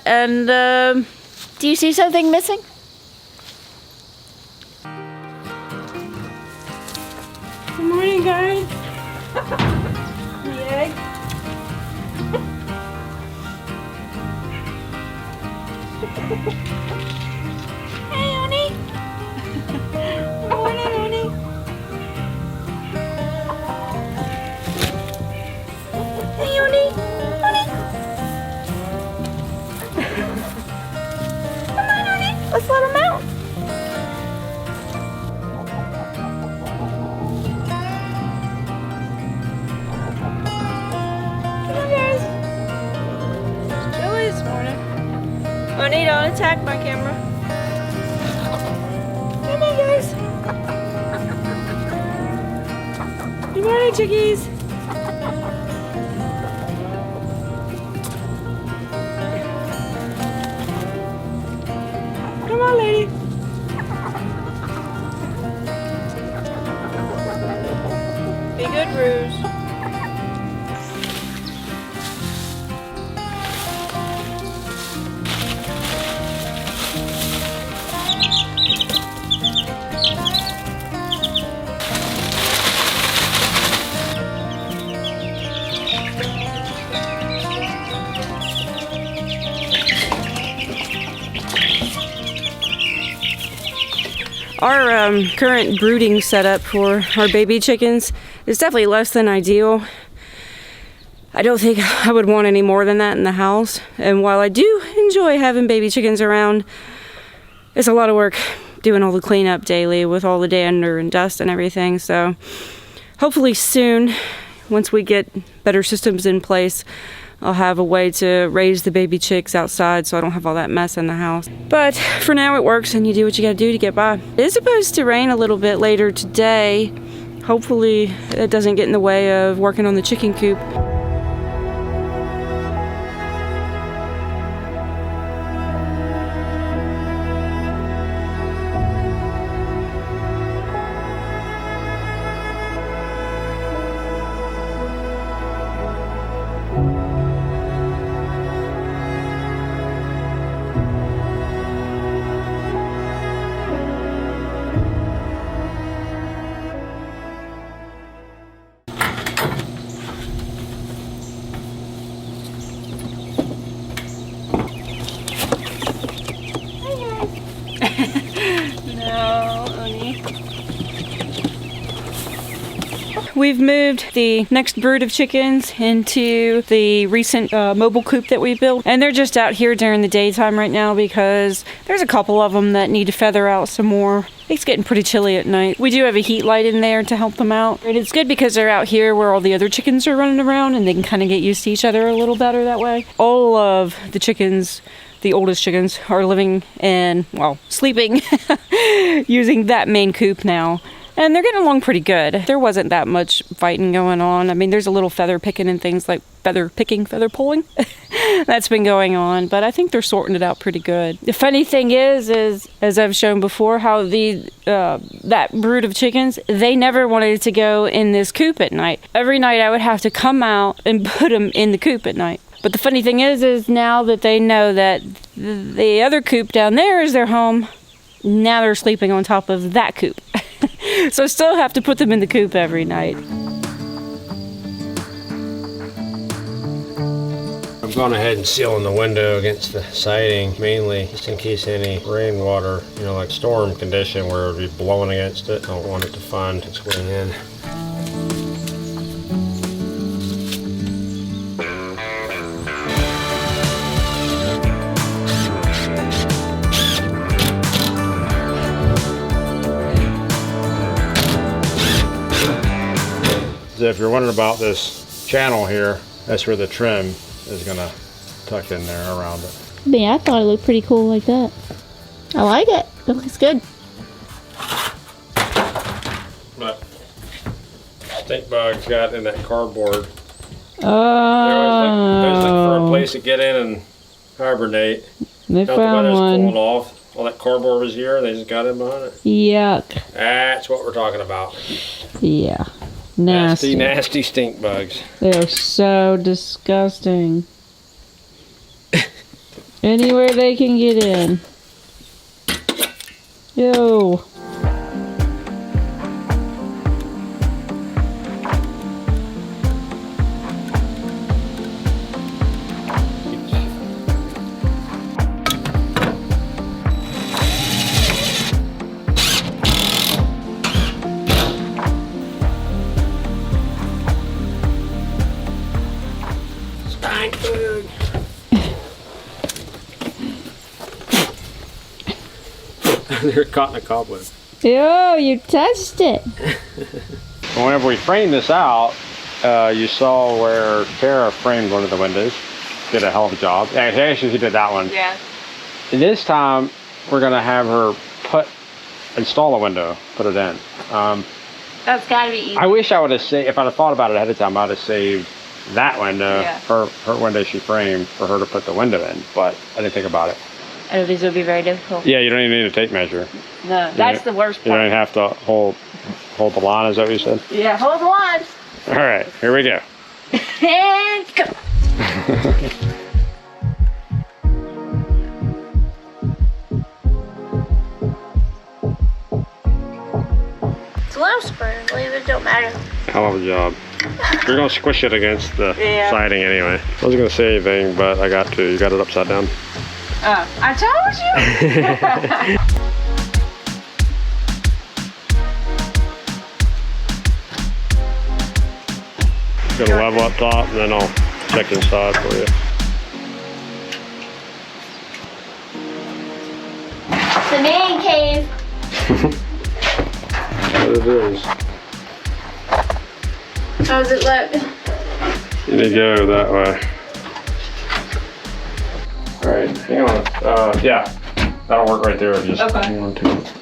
And do you see something missing? Good morning, guys. The egg. Hey, honey. Good morning, honey. Hey, honey. Honey. Come on, honey. Let's let him out. Honey, don't attack my camera. Come on, guys. Good morning, chickies. Come on, lady. Be good, Ruse. Our current brooding setup for our baby chickens is definitely less than ideal. I don't think I would want any more than that in the house. And while I do enjoy having baby chickens around, it's a lot of work doing all the cleanup daily with all the dander and dust and everything. So hopefully soon, once we get better systems in place, I'll have a way to raise the baby chicks outside so I don't have all that mess in the house. But for now it works and you do what you gotta do to get by. It is supposed to rain a little bit later today. Hopefully it doesn't get in the way of working on the chicken coop. We've moved the next brood of chickens into the recent mobile coop that we built, and they're just out here during the daytime right now because there's a couple of them that need to feather out some more. It's getting pretty chilly at night. We do have a heat light in there to help them out, and it's good because they're out here where all the other chickens are running around and they can kind of get used to each other a little better that way. All of the chickens, the oldest chickens, are living in, well, sleeping using that main coop now. And they're getting along pretty good. There wasn't that much fighting going on. I mean, there's a little feather picking and things like feather picking, feather pulling. That's been going on, but I think they're sorting it out pretty good. The funny thing is as I've shown before, how that brood of chickens, they never wanted to go in this coop at night. Every night I would have to come out and put them in the coop at night. But the funny thing is now that they know that the other coop down there is their home, now they're sleeping on top of that coop. So I still have to put them in the coop every night. I'm going ahead and sealing the window against the siding, mainly just in case any rainwater, like storm condition where it would be blowing against it. I don't want it to find its way in. If you're wondering about this channel here, that's where the trim is gonna tuck in there around it. Yeah, I thought it looked pretty cool like that. I like it. It looks good. But stink bugs got in that cardboard. Oh. They always look for a place to get in and hibernate. They Now found the weather's one. cooling off. All that cardboard was here. They just got in behind it. Yuck. That's what we're talking about. Yeah. Nasty. Nasty stink bugs. They are so disgusting. Anywhere they can get in. Yo. Stank food. They're caught in a cobweb. Yo, you touched it. Whenever we framed this out, you saw where Tara framed one of the windows. Did a hell of a job. Actually, she did that one. Yeah. This time, we're gonna have her install a window, put it in. That's gotta be easy. I wish I would have saved, if I'd have thought about it ahead of time, I'd have saved that window, Yeah. her window she framed, for her to put the window in, but I didn't think about it. I know these would be very difficult. Yeah, you don't even need a tape measure. No, that's the worst You don't part. even have to hold the line, is that what you said? Yeah, hold on. All right, here we go. And go. It's a little squirrely, but it don't matter. Hell of a job. You're gonna squish it against the Yeah. siding anyway. I wasn't gonna say anything, but I got to. You got it upside down. I told you. Got a level up top, and then I'll check inside for you. The man cave. There it is. How does it look? You need to go that way. All right, hang on. Yeah, that'll work right there. Just Okay. hang on to it.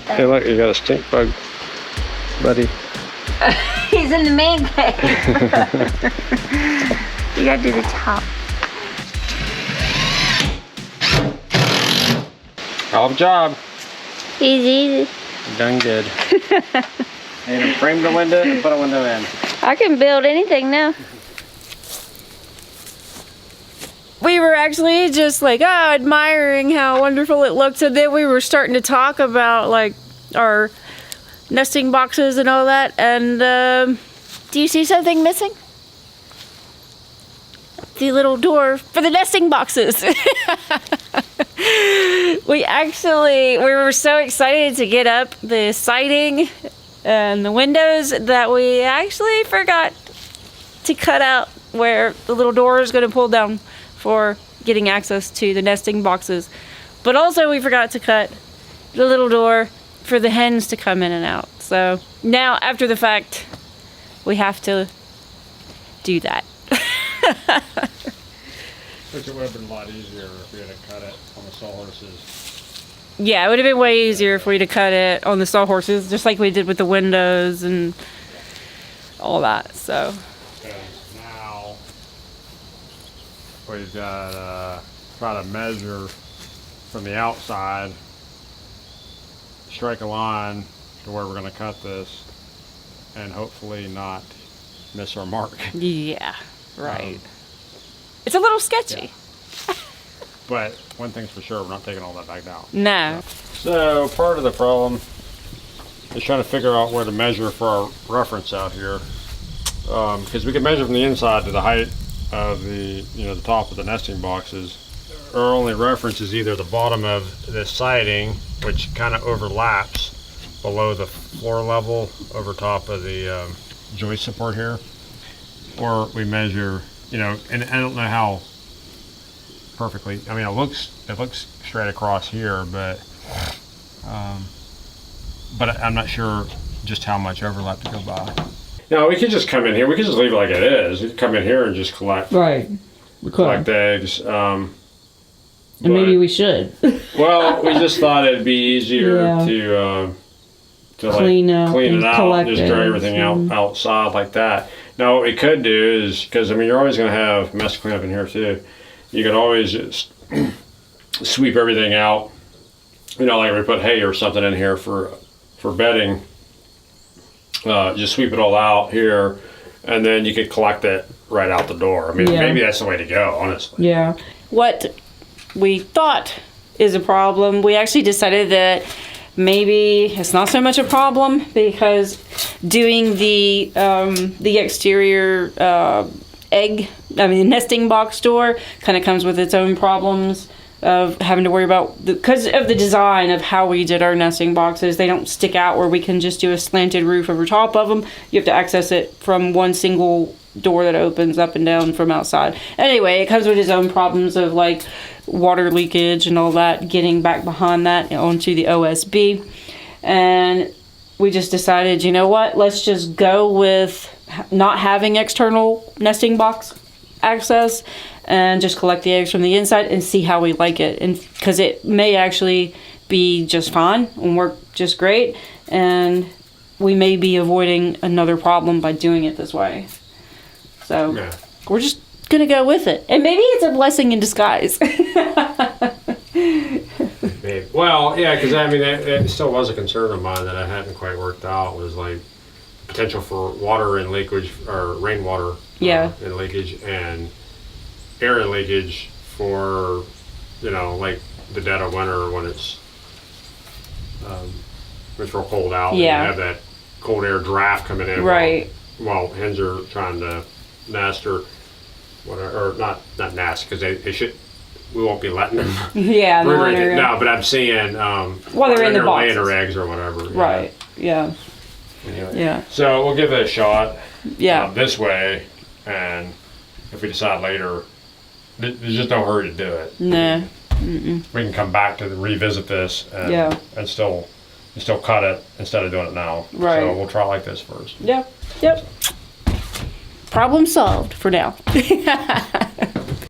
Hey, look, you got a stink bug, buddy. He's in the man cave. You gotta do the top. Hell of a job. Easy. Done good. And frame the window and put a window in. I can build anything now. We were actually just like, admiring how wonderful it looked. And then we were starting to talk about like our nesting boxes and all that. And do you see something missing? The little door for the nesting boxes. We were so excited to get up the siding and the windows that we actually forgot to cut out where the little door is going to pull down for getting access to the nesting boxes. But also we forgot to cut the little door for the hens to come in and out. So now after the fact, we have to do that. Which it would have been a lot easier if we had cut it on the sawhorses. Yeah, it would have been way easier for you to cut it on the sawhorses, just like we did with the windows and all that. So Because now we've got try to measure from the outside, strike a line to where we're going to cut this, and hopefully not miss our mark. yeah, right. It's a little sketchy. But one thing's for sure, we're not taking all that back down. No. So part of the problem is trying to figure out where to measure for our reference out here, because we can measure from the inside to the height of the the top of the nesting boxes. Our only reference is either the bottom of the siding, which kind of overlaps below the floor level over top of the joist support here, or we measure, and I don't know how perfectly. I mean, it looks straight across here, but I'm not sure just how much overlap to go by. No, we could just come in here. We could just leave it like it is. We could come in here and just collect collect the eggs. And maybe we should. Well, we just thought it'd be easier to Clean like, up clean and it out, collect just dry eggs everything and- outside like that. Now, what we could do is, because you're always going to have mess to clean up in here too. You can always just sweep everything out. Like we put hay or something in here for bedding. just sweep it all out here, and then you could collect it right out the door. I mean, Yeah. maybe that's the way to go, honestly. Yeah. What we thought is a problem, we actually decided that maybe it's not so much a problem because doing the exterior nesting box door kind of comes with its own problems of having to worry about, because of the design of how we did our nesting boxes. They don't stick out where we can just do a slanted roof over top of them. You have to access it from one single door that opens up and down from outside. Anyway, it comes with its own problems of like water leakage and all that, getting back behind that onto the OSB. And we just decided, you know what, let's just go with not having external nesting box access and just collect the eggs from the inside and see how we like it. And because it may actually be just fine and work just great, and we may be avoiding another problem by doing it this way. So Yeah. we're just gonna go with it, and maybe it's a blessing in disguise. Maybe. Well, yeah, because I mean, it still was a concern of mine that I hadn't quite worked out, was like potential for water and leakage, or rainwater Yeah. and leakage, and air and leakage for, like the dead of winter when it's real cold out. Yeah. And you have that cold air draft coming in. Right. While hens are trying to nest or whatever, or not nest, because they should. We won't be letting them. Yeah, brood or no, anything. no. No, but I'm seeing Well, they're in the laying boxes. their eggs or whatever. Right. Yeah. Anyway. Yeah. So we'll give it a shot. Yeah. This way, and if we decide later, there's just no hurry to do it. Nah. We can come back to revisit this and Yeah. and still cut it instead of doing it now. Right. So we'll try like this first. Yep. Problem solved for now.